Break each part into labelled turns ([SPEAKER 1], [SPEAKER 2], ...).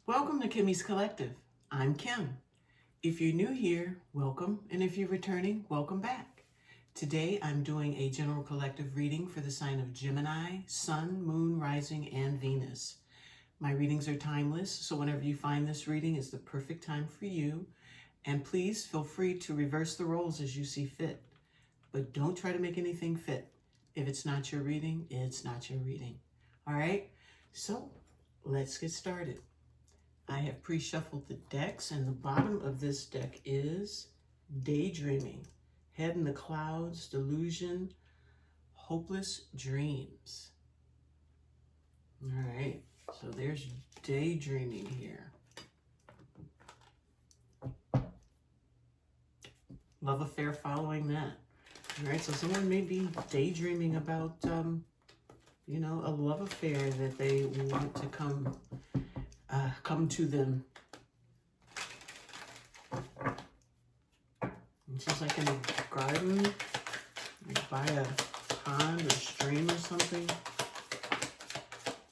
[SPEAKER 1] Welcome to Kimmy's Collective. I'm Kim. If you're new here, welcome, and if you're returning, welcome back. Today I'm doing a general collective reading for the sign of Gemini, Sun, Moon, Rising, and Venus. My readings are timeless, so whenever you find this reading is the perfect time for you. And please feel free to reverse the roles as you see fit. But don't try to make anything fit. If it's not your reading, it's not your reading. All right? So let's get started. I have pre-shuffled the decks, and the bottom of this deck is Daydreaming, Head in the Clouds, Delusion, Hopeless Dreams. All right, so there's Daydreaming here. Love affair following that. All right, so someone may be daydreaming about, a love affair that they want to come to them. It's just like in a garden, like by a pond or stream or something.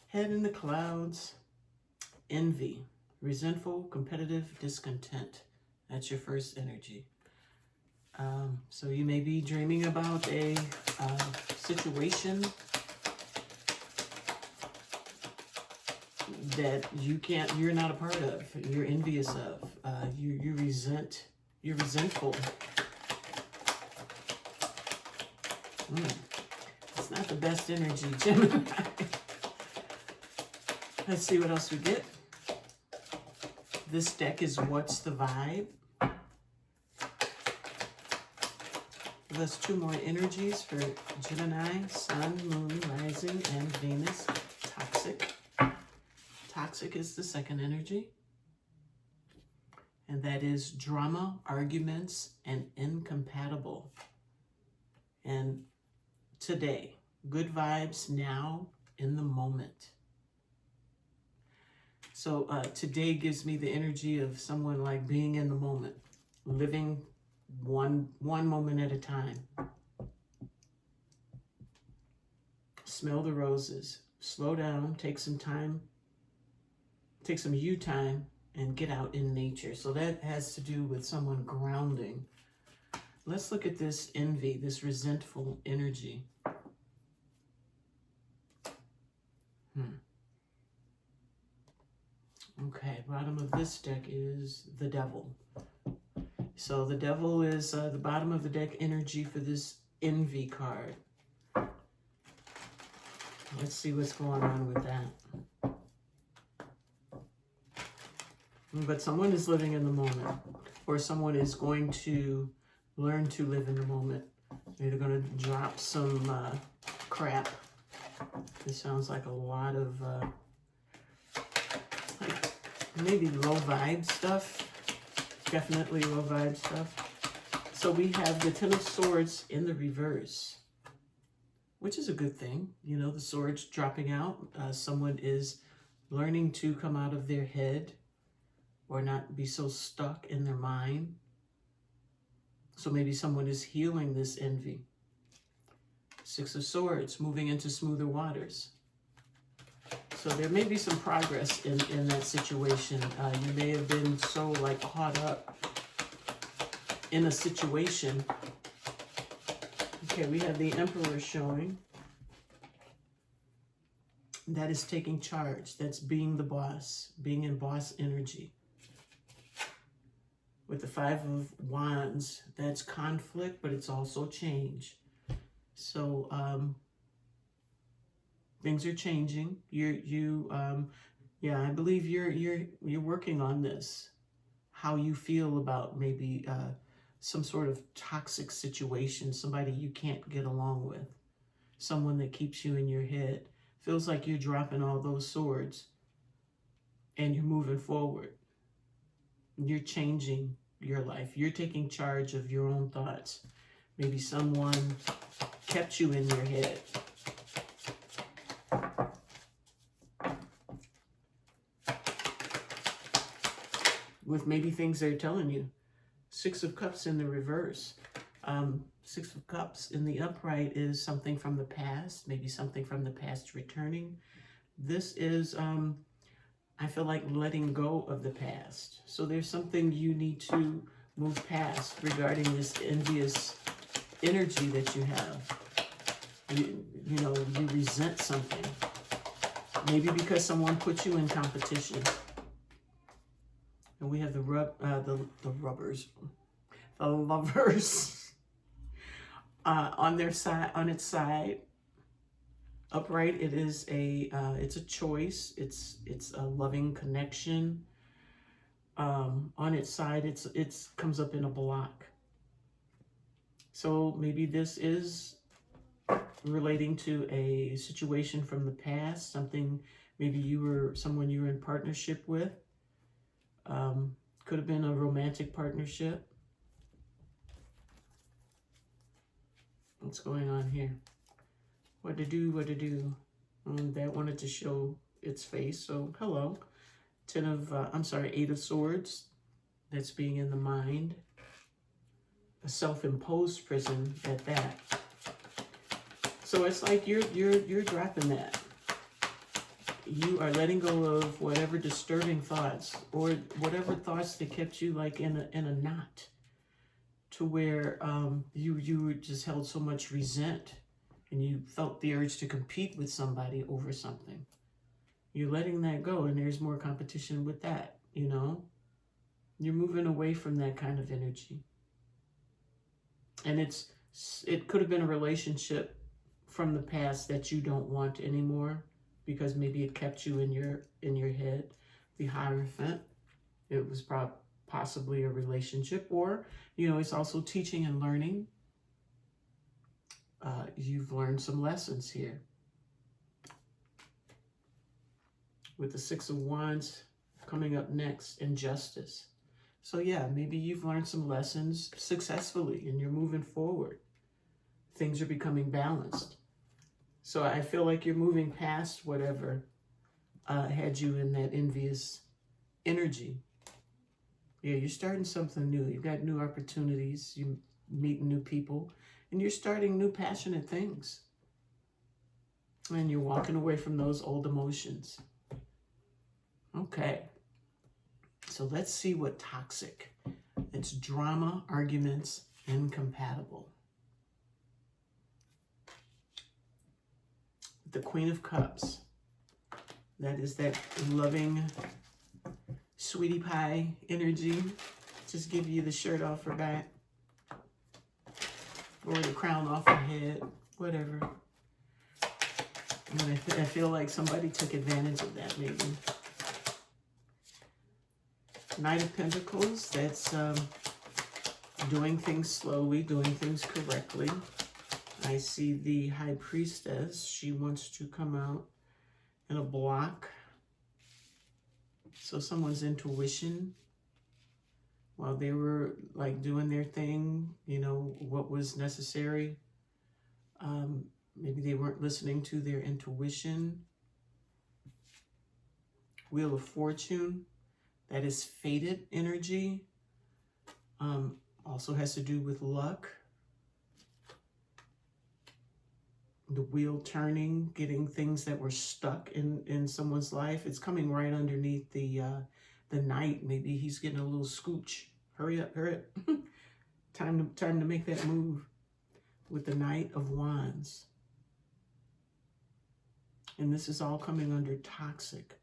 [SPEAKER 1] Head in the clouds, envy, resentful, competitive, discontent. That's your first energy. So you may be dreaming about a situation that you're not a part of, you're envious of, you're resentful. It's not the best energy, Gemini. Let's see what else we get. This deck is What's the Vibe? That's two more energies for Gemini, Sun, Moon, Rising, and Venus. Toxic. Toxic is the second energy. And that is drama, arguments, and incompatible. And today, good vibes now in the moment. So today gives me the energy of someone like being in the moment, living one moment at a time. Smell the roses. Slow down, take some time. Take some you time and get out in nature. So that has to do with someone grounding. Let's look at this envy, this resentful energy. Okay, bottom of this deck is the devil. So the devil is the bottom of the deck energy for this envy card. Let's see what's going on with that. But someone is living in the moment, or someone is going to learn to live in the moment. They're going to drop some crap. This sounds like a lot of like maybe low vibe stuff. Definitely low vibe stuff. So we have the Ten of Swords in the reverse, which is a good thing. You know, the swords dropping out. Someone is learning to come out of their head, or not be so stuck in their mind. So maybe someone is healing this envy. Six of Swords, moving into smoother waters. So there may be some progress in that situation. You may have been so like caught up in a situation. Okay, we have the Emperor showing. That is taking charge. That's being the boss, being in boss energy. With the Five of Wands, that's conflict, but it's also change. So things are changing. I believe you're working on this. How you feel about maybe some sort of toxic situation, somebody you can't get along with, someone that keeps you in your head. Feels like you're dropping all those swords and you're moving forward. You're changing your life. You're taking charge of your own thoughts. Maybe someone kept you in your head. With maybe things they're telling you. Six of Cups in the reverse. Six of Cups in the upright is something from the past. Maybe something from the past returning. This is I feel like letting go of the past. So there's something you need to move past regarding this envious energy that you have. You know, you resent something. Maybe because someone put you in competition. And we have the rubbers, the lovers on their side, on its side. Upright, it is it's a choice. It's a loving connection. On its side, it's comes up in a block. So maybe this is relating to a situation from the past, something maybe someone you were in partnership with. Could have been a romantic partnership. What's going on here? What to do, what to do. That wanted to show its face. So, hello. Eight of Swords. That's being in the mind. A self-imposed prison at that. So it's like you're dropping that. You are letting go of whatever disturbing thoughts or whatever thoughts that kept you like in a knot, to where you just held so much resent and you felt the urge to compete with somebody over something. You're letting that go, and there's more competition with that, you know? You're moving away from that kind of energy. And it could have been a relationship from the past that you don't want anymore, because maybe it kept you in your head. The Hierophant, it was possibly a relationship, or, you know, it's also teaching and learning. You've learned some lessons here. With the Six of Wands coming up next, Injustice. So yeah, maybe you've learned some lessons successfully and you're moving forward. Things are becoming balanced. So I feel like you're moving past whatever had you in that envious energy. Yeah, you're starting something new. You've got new opportunities. You meet new people. And you're starting new passionate things. And you're walking away from those old emotions. Okay. So let's see what toxic. It's drama, arguments, incompatible. The Queen of Cups. That is that loving sweetie pie energy. Just give you the shirt off her back. Or the crown off her head. Whatever. But I feel like somebody took advantage of that maybe. Knight of Pentacles. That's doing things slowly, doing things correctly. I see the High Priestess. She wants to come out in a block. So someone's intuition, while they were like doing their thing, you know, what was necessary. Maybe they weren't listening to their intuition. Wheel of Fortune. That is fated energy. Also has to do with luck. The wheel turning, getting things that were stuck in someone's life. It's coming right underneath the Knight. Maybe he's getting a little scooch. Hurry up, hurry up. Time to make that move with the Knight of Wands. And this is all coming under toxic.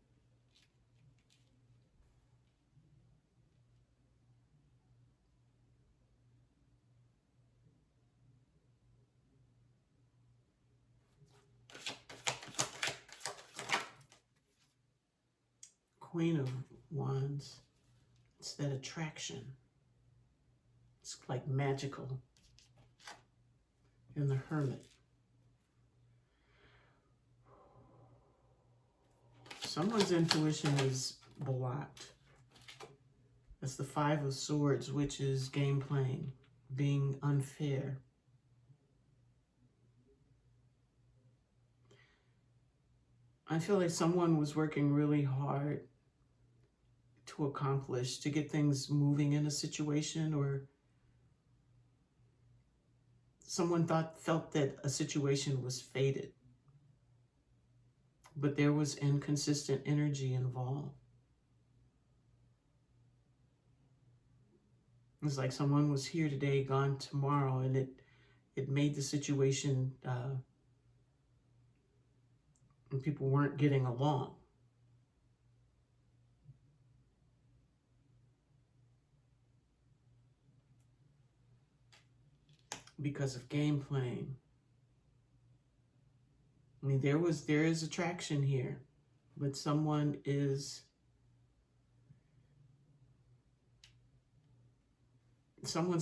[SPEAKER 1] Queen of Wands. It's that attraction. It's like magical. And the Hermit. Someone's intuition is blocked. That's the Five of Swords, which is game playing, being unfair. I feel like someone was working really hard to accomplish, to get things moving in a situation, or someone felt that a situation was fated, but there was inconsistent energy involved. It's like someone was here today, gone tomorrow, and it made the situation, and people weren't getting along. Because of game playing. I mean, there is attraction here, but someone's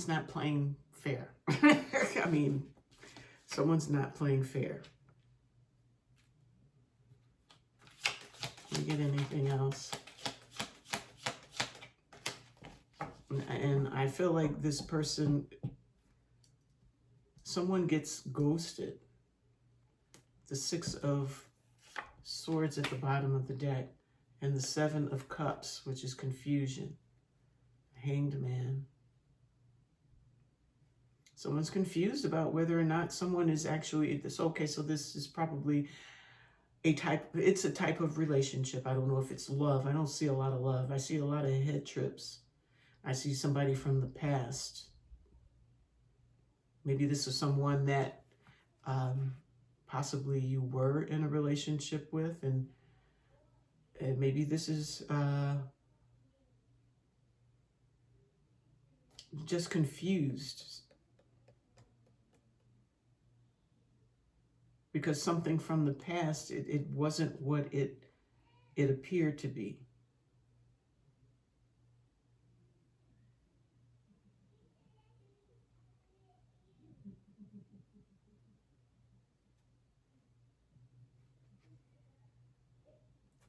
[SPEAKER 1] not playing fair. I mean, someone's not playing fair. Can we get anything else? And I feel like this person, someone gets ghosted. The 6 of Swords at the bottom of the deck, and the 7 of Cups, which is confusion. Hanged Man. Someone's confused about whether or not someone is actually this. Okay, so this is probably it's a type of relationship. I don't know if it's love. I don't see a lot of love. I see a lot of head trips. I see somebody from the past. Maybe this is someone that possibly you were in a relationship with, and maybe this is just confused because something from the past, it wasn't what it appeared to be.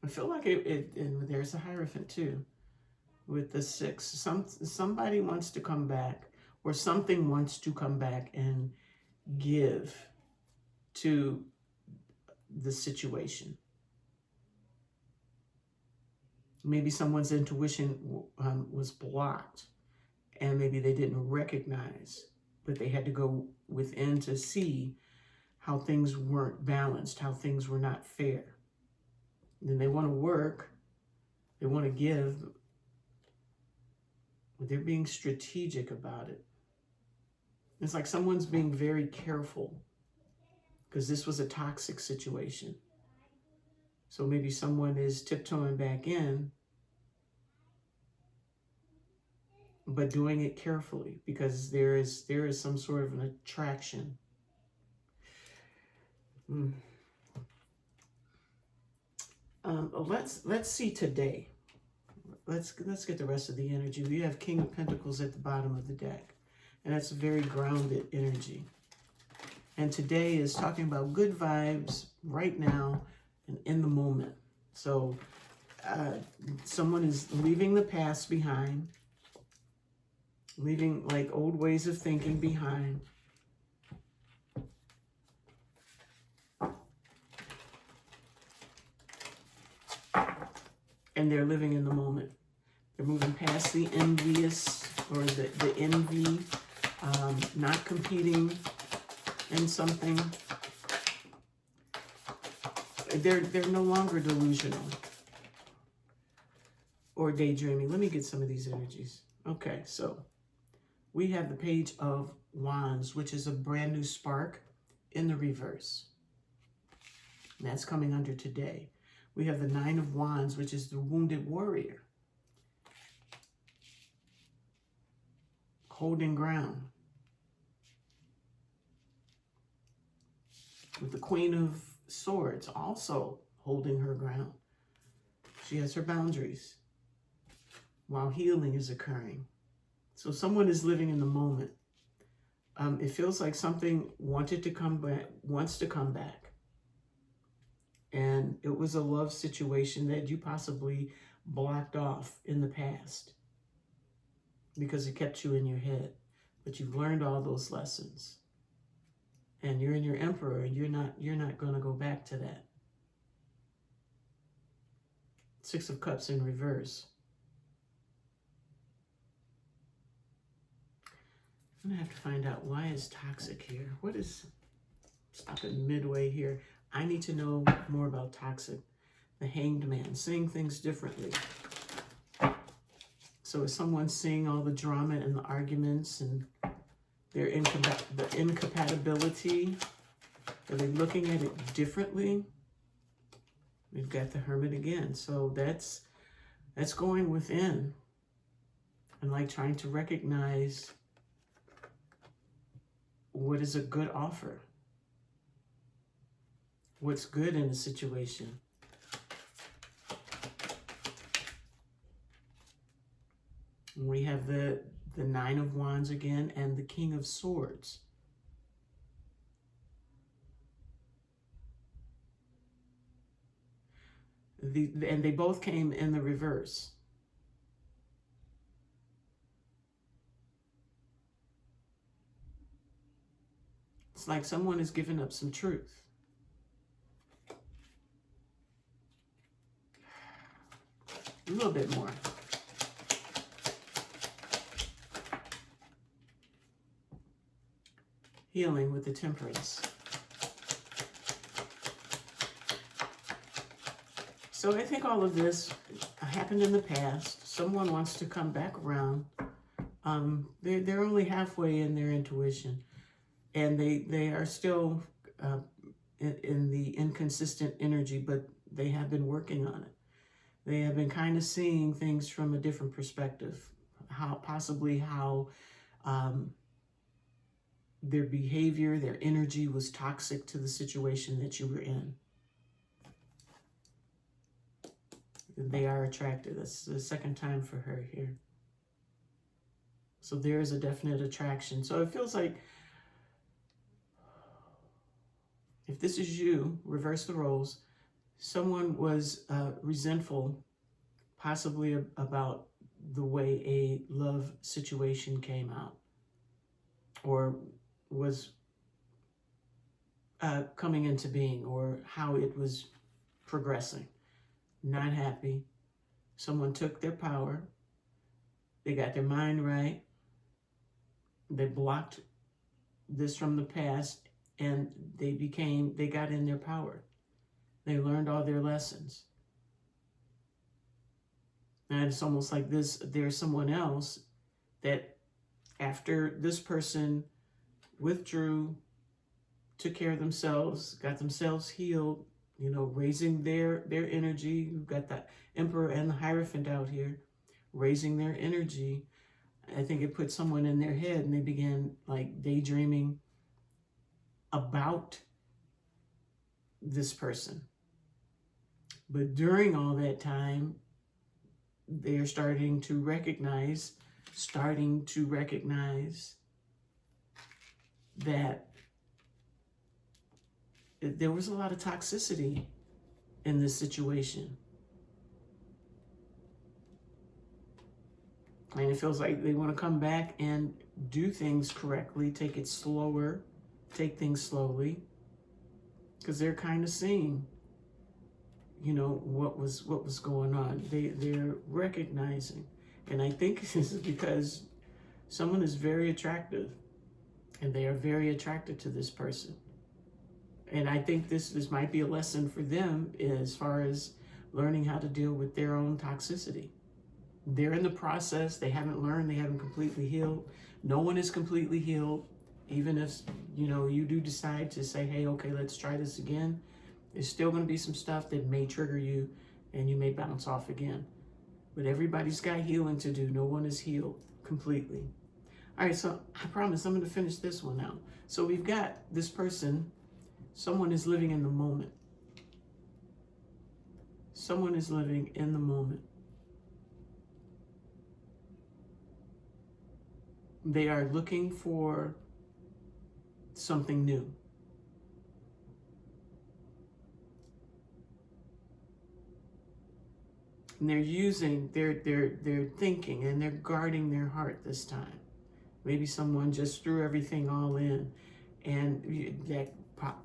[SPEAKER 1] I feel like and there's a Hierophant too, with the 6. Somebody wants to come back, or something wants to come back and give to the situation. Maybe someone's intuition was blocked, and maybe they didn't recognize, but they had to go within to see how things weren't balanced, how things were not fair. Then they want to work, they want to give, but they're being strategic about it. It's like someone's being very careful because this was a toxic situation. So maybe someone is tiptoeing back in, but doing it carefully because there is some sort of an attraction. Let's see today. Let's get the rest of the energy. We have King of Pentacles at the bottom of the deck, and that's a very grounded energy. And today is talking about good vibes right now and in the moment. So someone is leaving the past behind, leaving like old ways of thinking behind. And they're living in the moment. They're moving past the envious or the envy, not competing in something. They're no longer delusional or daydreaming. Let me get some of these energies. Okay, so we have the Page of Wands, which is a brand new spark in the reverse. And that's coming under today. We have the 9 of Wands, which is the wounded warrior. Holding ground. With the Queen of Swords also holding her ground. She has her boundaries while healing is occurring. So someone is living in the moment. It feels like something wants to come back. And it was a love situation that you possibly blocked off in the past because it kept you in your head. But you've learned all those lessons. And you're in your Emperor, and you're not going to go back to that. 6 of Cups in reverse. I'm going to have to find out why is toxic here. What is, stop it midway here. I need to know more about toxic. The Hanged Man, seeing things differently. So is someone seeing all the drama and the arguments and their the incompatibility? Are they looking at it differently? We've got the Hermit again. So that's going within and like trying to recognize what is a good offer. What's good in a situation. We have the Nine of Wands again and the King of Swords. And they both came in the reverse. It's like someone is giving up some truth. A little bit more. Healing with the Temperance. So I think all of this happened in the past. Someone wants to come back around. They're only halfway in their intuition, and they are still in the inconsistent energy, but they have been working on it. They have been kind of seeing things from a different perspective, possibly how their behavior, their energy was toxic to the situation that you were in. They are attracted. That's the second time for her here. So there is a definite attraction. So it feels like if this is you, reverse the roles, someone was resentful, possibly about the way a love situation came out, or was coming into being, or how it was progressing. Not happy. Someone took their power. They got their mind right. They blocked this from the past, and they got in their power. They learned all their lessons. And it's almost like there's someone else that after this person withdrew, took care of themselves, got themselves healed, raising their energy. You've got the Emperor and the Hierophant out here, raising their energy. I think it put someone in their head, and they began like daydreaming about this person. But during all that time, they're starting to recognize that there was a lot of toxicity in this situation. And it feels like they want to come back and do things correctly, take it slower, take things slowly, because they're kind of seeing, what was going on. They're recognizing. And I think this is because someone is very attractive, and they are very attracted to this person. And I think this might be a lesson for them as far as learning how to deal with their own toxicity. They're in the process. They haven't learned. They haven't completely healed. No one is completely healed. Even if, you do decide to say, hey, okay, let's try this again. There's still going to be some stuff that may trigger you, and you may bounce off again. But everybody's got healing to do. No one is healed completely. All right, so I promise I'm going to finish this one out. So we've got this person. Someone is living in the moment. Someone is living in the moment. They are looking for something new. And they're thinking, and they're guarding their heart this time. Maybe someone just threw everything all in, and that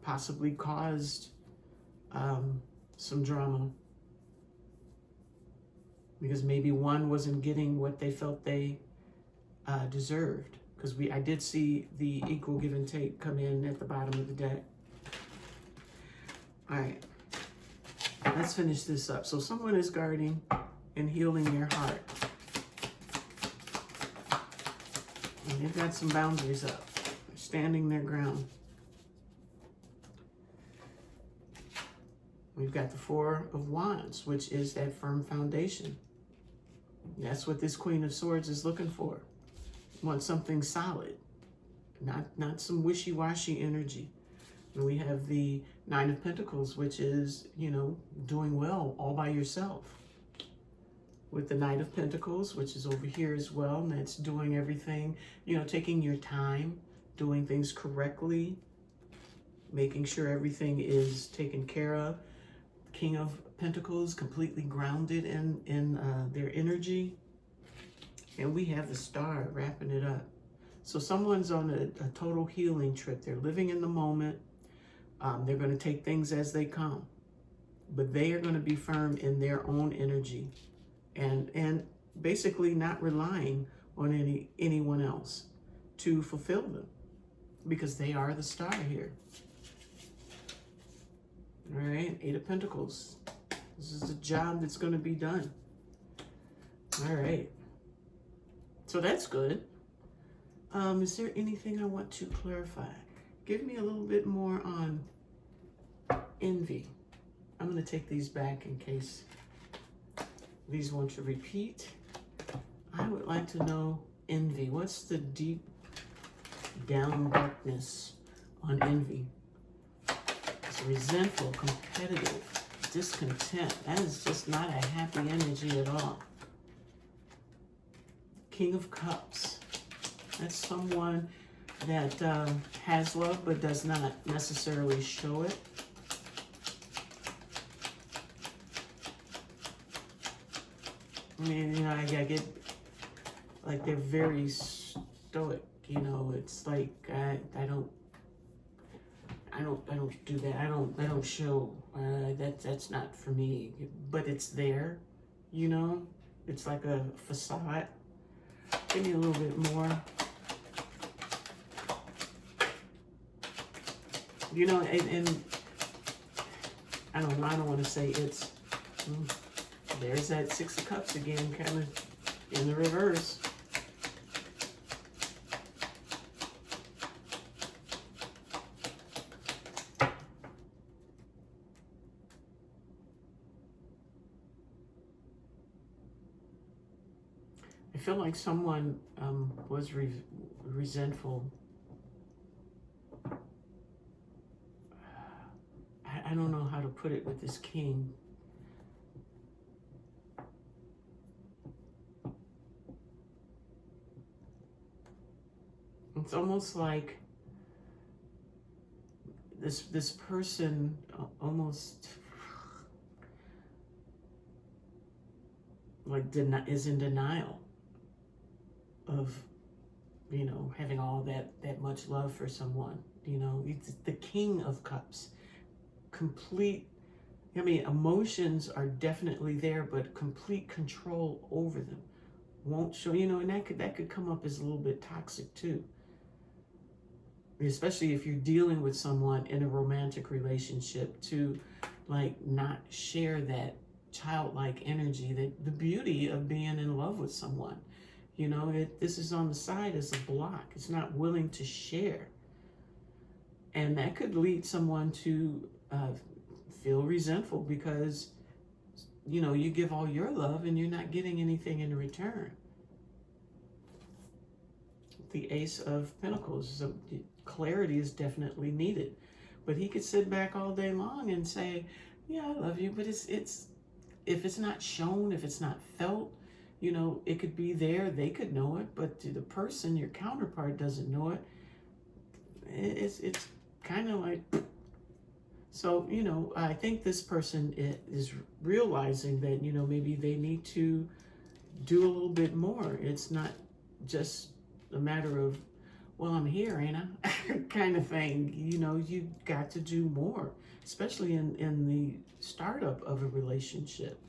[SPEAKER 1] possibly caused some drama, because maybe one wasn't getting what they felt they deserved. Because I did see the equal give and take come in at the bottom of the deck. All right, let's finish this up. So someone is guarding and healing their heart. And they've got some boundaries up. They're standing their ground. We've got the Four of Wands, which is that firm foundation. That's what this Queen of Swords is looking for. Want something solid, not some wishy-washy energy. And we have the Nine of Pentacles, which is, you know, doing well all by yourself. With the Knight of Pentacles, which is over here as well, and that's doing everything, you know, taking your time, doing things correctly, making sure everything is taken care of. King of Pentacles, completely grounded in their energy. And we have the Star wrapping it up. So someone's on a total healing trip. They're living in the moment. They're going to take things as they come. But they are going to be firm in their own energy. And basically not relying on anyone else to fulfill them. Because they are the Star here. All right, Eight of Pentacles. This is a job that's going to be done. All right. So that's good. Is there anything I want to clarify? Give me a little bit more on envy. I'm going to take these back in case these want to repeat. I would like to know envy. What's the deep down darkness on envy? It's resentful, competitive, discontent. That is just not a happy energy at all. King of Cups. That's someone that has love but does not necessarily show it. I mean, you know, I get like they're very stoic. You know, it's like I don't do that. I don't show. That's not for me. But it's there. You know, it's like a facade. Give me a little bit more. You know, and I don't know. I don't want to say it's. There's that Six of Cups again, kind of in the reverse. I feel like someone was resentful. I don't know how to put it with this king. It's almost like this person almost like is in denial of, you know, having all that much love for someone. You know, it's the King of Cups. Complete, I mean, emotions are definitely there, but complete control over them. Won't show, you know, and that could come up as a little bit toxic too. Especially if you're dealing with someone in a romantic relationship, to like not share that childlike energy, that the beauty of being in love with someone. You know, this is on the side as a block. It's not willing to share. And that could lead someone to feel resentful because, you know, you give all your love and you're not getting anything in return. The Ace of Pentacles. So clarity is definitely needed. But he could sit back all day long and say, yeah, I love you. But it's if it's not shown, if it's not felt, you know, it could be there. They could know it. But to the person, your counterpart doesn't know it. It's kind of like... So, you know, I think this person is realizing that, you know, maybe they need to do a little bit more. It's not just a matter of, well, I'm here, ain't I? kind of thing. You know, you got to do more, especially in the startup of a relationship.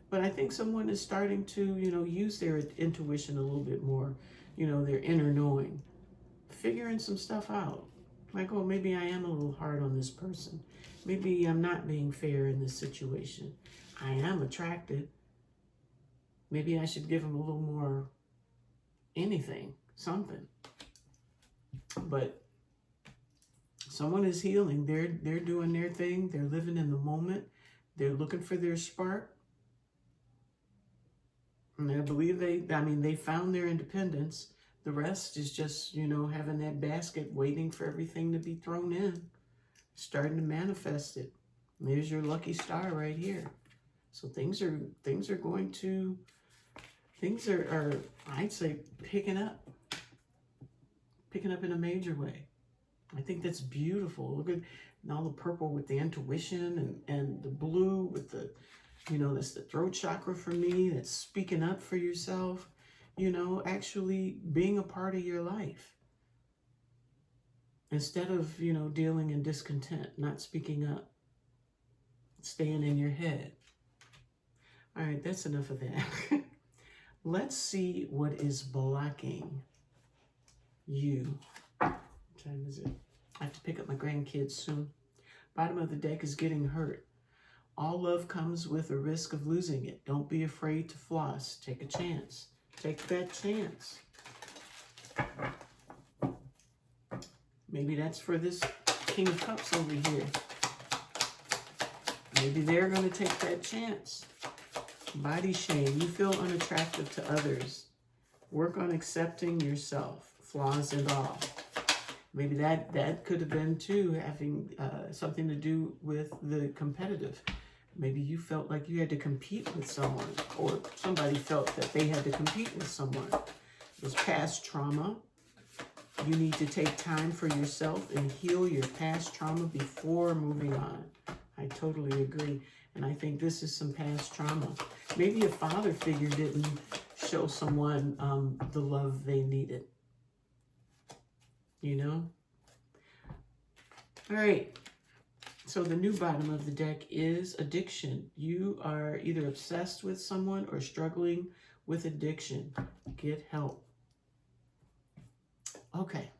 [SPEAKER 1] But I think someone is starting to, you know, use their intuition a little bit more, you know, their inner knowing, figuring some stuff out. Like, oh, maybe I am a little hard on this person. Maybe I'm not being fair in this situation. I am attracted. Maybe I should give him a little more anything something. But someone is healing. They're doing their thing. They're living in the moment. They're looking for their spark. And I believe they found their independence. The rest is just, having that basket waiting for everything to be thrown in, starting to manifest it. There's your lucky star right here. So things are I'd say picking up in a major way. I think that's beautiful. Look at all the purple with the intuition and the blue with the, that's the throat chakra for me. That's speaking up for yourself, actually being a part of your life. Instead of, dealing in discontent, not speaking up, staying in your head. All right, that's enough of that. Let's see what is blocking you. What time is it? I have to pick up my grandkids soon. Bottom of the deck is getting hurt. All love comes with a risk of losing it. Don't be afraid to floss. Take a chance. Take that chance. Maybe that's for this King of Cups over here. Maybe they're going to take that chance. Body shame. You feel unattractive to others. Work on accepting yourself, flaws and all. Maybe that could have been too, having something to do with the competitive. Maybe you felt like you had to compete with someone, or somebody felt that they had to compete with someone. It was past trauma. You need to take time for yourself and heal your past trauma before moving on. I totally agree. And I think this is some past trauma. Maybe a father figure didn't show someone the love they needed. All right. So the new bottom of the deck is addiction. You are either obsessed with someone or struggling with addiction. Get help. Okay.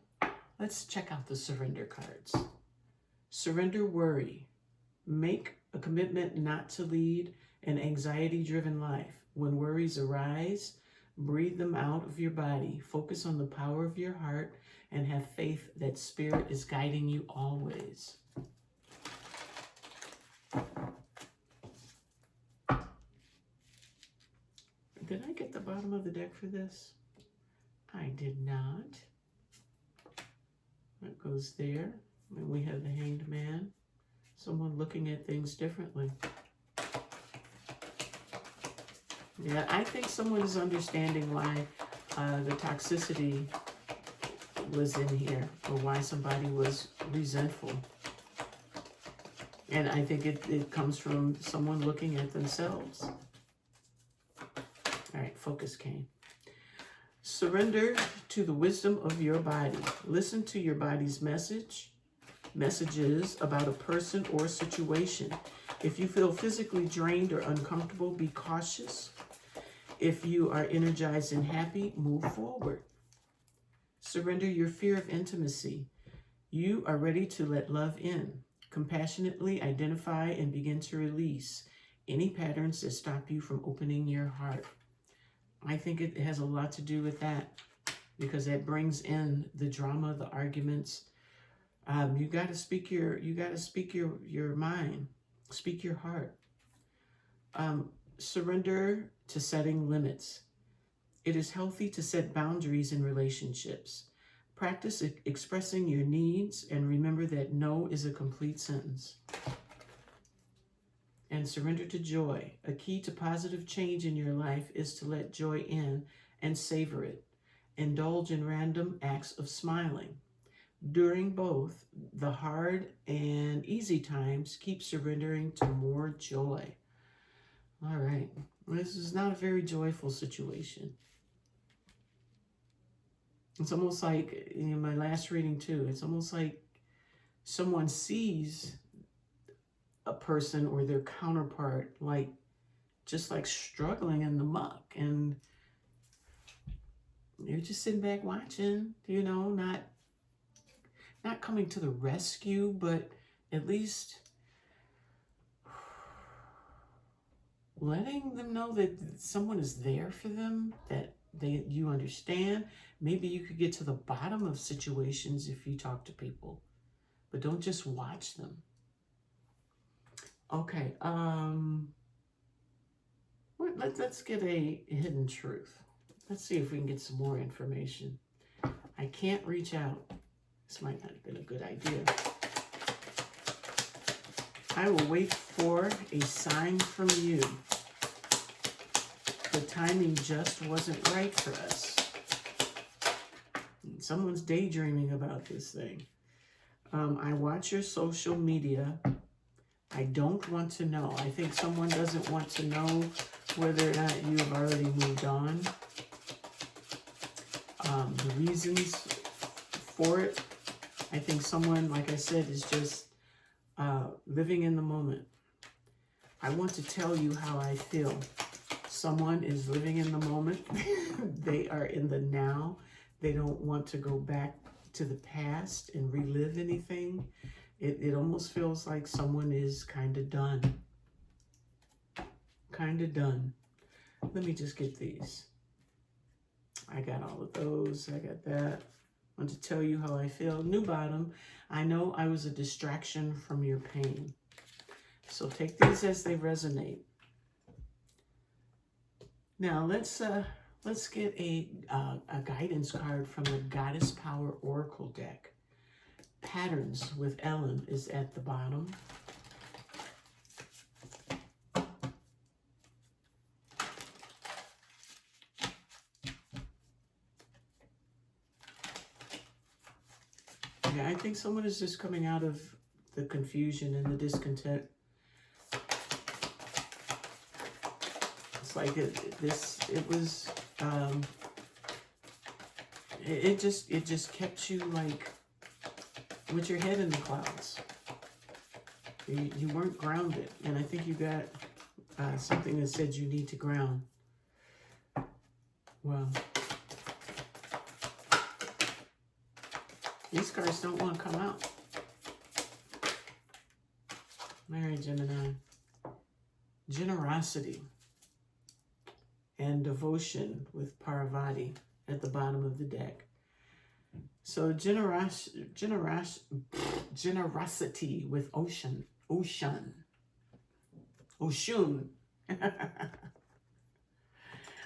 [SPEAKER 1] Let's check out the surrender cards. Surrender worry. Make a commitment not to lead an anxiety-driven life. When worries arise, breathe them out of your body. Focus on the power of your heart and have faith that Spirit is guiding you always. Did I get the bottom of the deck for this? I did not. That goes there. And we have the Hanged Man. Someone looking at things differently. Yeah, I think someone is understanding why the toxicity was in here, or why somebody was resentful. And I think it comes from someone looking at themselves. All right, focus came. Surrender to the wisdom of your body. Listen to your body's messages about a person or situation. If you feel physically drained or uncomfortable, be cautious. If you are energized and happy, move forward. Surrender your fear of intimacy. You are ready to let love in. Compassionately identify and begin to release any patterns that stop you from opening your heart. I think it has a lot to do with that, because that brings in the drama, the arguments. You got to speak your mind, speak your heart. Surrender to setting limits. It is healthy to set boundaries in relationships. Practice expressing your needs and remember that no is a complete sentence. And surrender to joy. A key to positive change in your life is to let joy in and savor it. Indulge in random acts of smiling. During both the hard and easy times, keep surrendering to more joy. All right. This is not a very joyful situation. It's almost like, in my last reading too, it's almost like someone sees a person or their counterpart just struggling in the muck, and they're just sitting back watching, not coming to the rescue, but at least letting them know that someone is there for them, that you understand. Maybe you could get to the bottom of situations if you talk to people, but don't just watch them. Okay, let's get a hidden truth. Let's see if we can get some more information. I can't reach out. This might not have been a good idea. I will wait for a sign from you. The timing just wasn't right for us. Someone's daydreaming about this thing. I watch your social media. I don't want to know. I think someone doesn't want to know whether or not you have already moved on. The reasons for it, I think someone, like I said, is just living in the moment. I want to tell you how I feel. Someone is living in the moment. They are in the now. They don't want to go back to the past and relive anything. It almost feels like someone is kind of done. Kind of done. Let me just get these. I got all of those. I got that. I want to tell you how I feel. New bottom. I know I was a distraction from your pain. So take these as they resonate. Now let's get a guidance card from the Goddess Power Oracle deck. Patterns with Ellen is at the bottom. Yeah, I think someone is just coming out of the confusion and the discontent. It's like it just kept you like with your head in the clouds. You weren't grounded, and I think you got something that said you need to ground. Well, these cards don't want to come out. All right, Gemini. Generosity and devotion with Parvati at the bottom of the deck. So generosity with Oshun.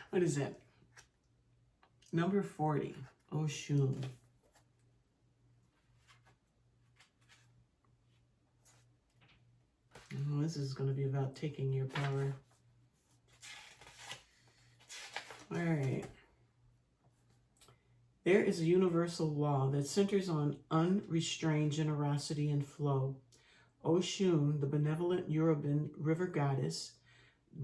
[SPEAKER 1] What is that? Number 40, Oshun. Oh, this is going to be about taking your power. All right. There is a universal law that centers on unrestrained generosity and flow. Oshun, the benevolent Yoruban river goddess,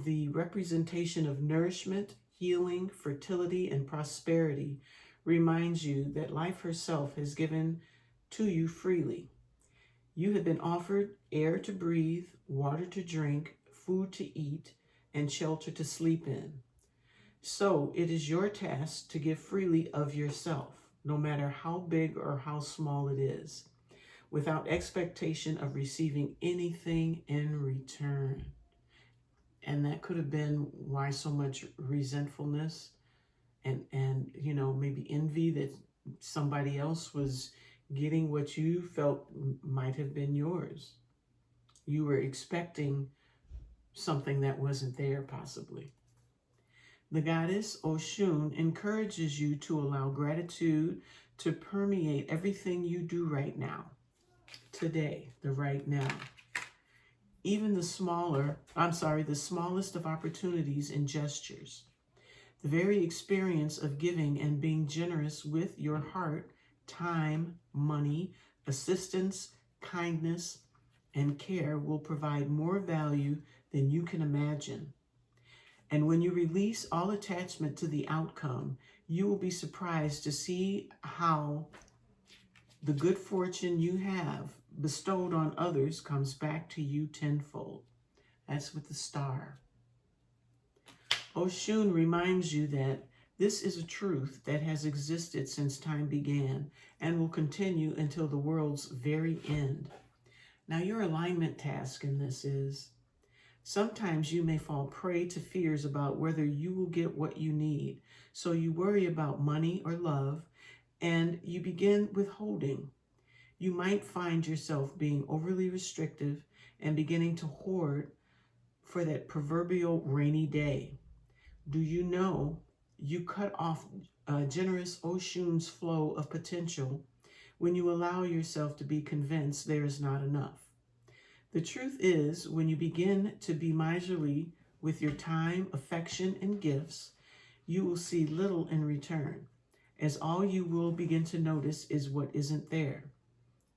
[SPEAKER 1] the representation of nourishment, healing, fertility, and prosperity, reminds you that life herself has given to you freely. You have been offered air to breathe, water to drink, food to eat, and shelter to sleep in. So it is your task to give freely of yourself, no matter how big or how small it is, without expectation of receiving anything in return. And that could have been why so much resentfulness and you know, maybe envy that somebody else was getting what you felt might have been yours. You were expecting something that wasn't there, possibly. The goddess Oshun encourages you to allow gratitude to permeate everything you do right now, today, the right now. Even the smallest of opportunities and gestures. The very experience of giving and being generous with your heart, time, money, assistance, kindness, and care will provide more value than you can imagine. And when you release all attachment to the outcome, you will be surprised to see how the good fortune you have bestowed on others comes back to you tenfold. That's with the star. Oshun reminds you that this is a truth that has existed since time began and will continue until the world's very end. Now, your alignment task in this is Sometimes you may fall prey to fears about whether you will get what you need. So you worry about money or love, and you begin withholding. You might find yourself being overly restrictive and beginning to hoard for that proverbial rainy day. Do you know you cut off generous Oshun's flow of potential when you allow yourself to be convinced there is not enough? The truth is, when you begin to be miserly with your time, affection, and gifts, you will see little in return, as all you will begin to notice is what isn't there.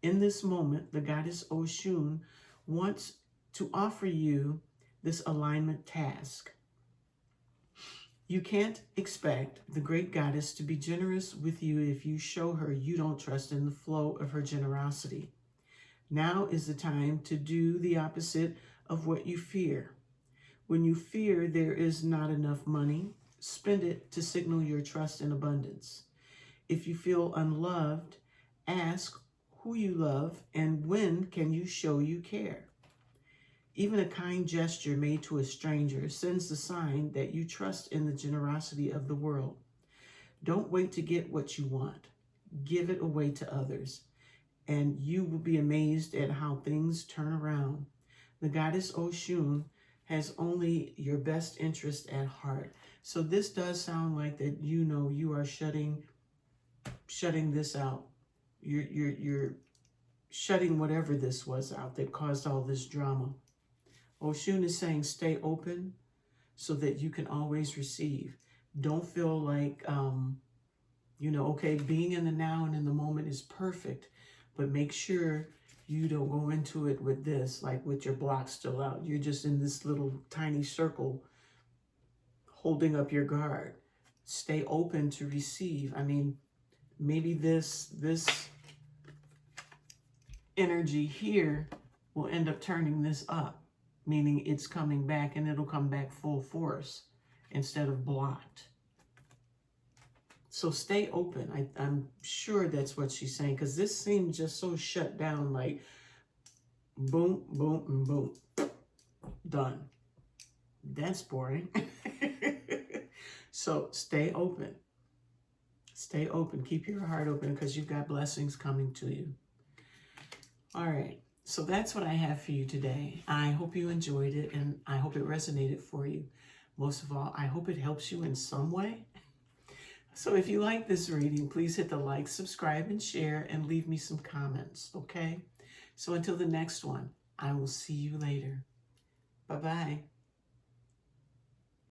[SPEAKER 1] In this moment, the goddess Oshun wants to offer you this alignment task. You can't expect the great goddess to be generous with you if you show her you don't trust in the flow of her generosity. Now is the time to do the opposite of what you fear. When you fear there is not enough money, spend it to signal your trust in abundance. If you feel unloved, ask who you love and when can you show you care. Even a kind gesture made to a stranger sends the sign that you trust in the generosity of the world. Don't wait to get what you want. Give it away to others, and you will be amazed at how things turn around. The goddess Oshun has only your best interest at heart. So this does sound like that you are shutting this out. You're shutting whatever this was out that caused all this drama. Oshun is saying stay open so that you can always receive. Don't feel like, okay, being in the now and in the moment is perfect, but make sure you don't go into it with this, like with your block still out. You're just in this little tiny circle holding up your guard. Stay open to receive. I mean, maybe this energy here will end up turning this up, meaning it's coming back and it'll come back full force instead of blocked. So stay open. I'm sure that's what she's saying, because this seems just so shut down, like boom, boom, and boom. Done. That's boring. So stay open. Stay open. Keep your heart open because you've got blessings coming to you. All right. So that's what I have for you today. I hope you enjoyed it and I hope it resonated for you. Most of all, I hope it helps you in some way. So if you like this reading, please hit the like, subscribe, and share, and leave me some comments, okay? So until the next one, I will see you later. Bye-bye.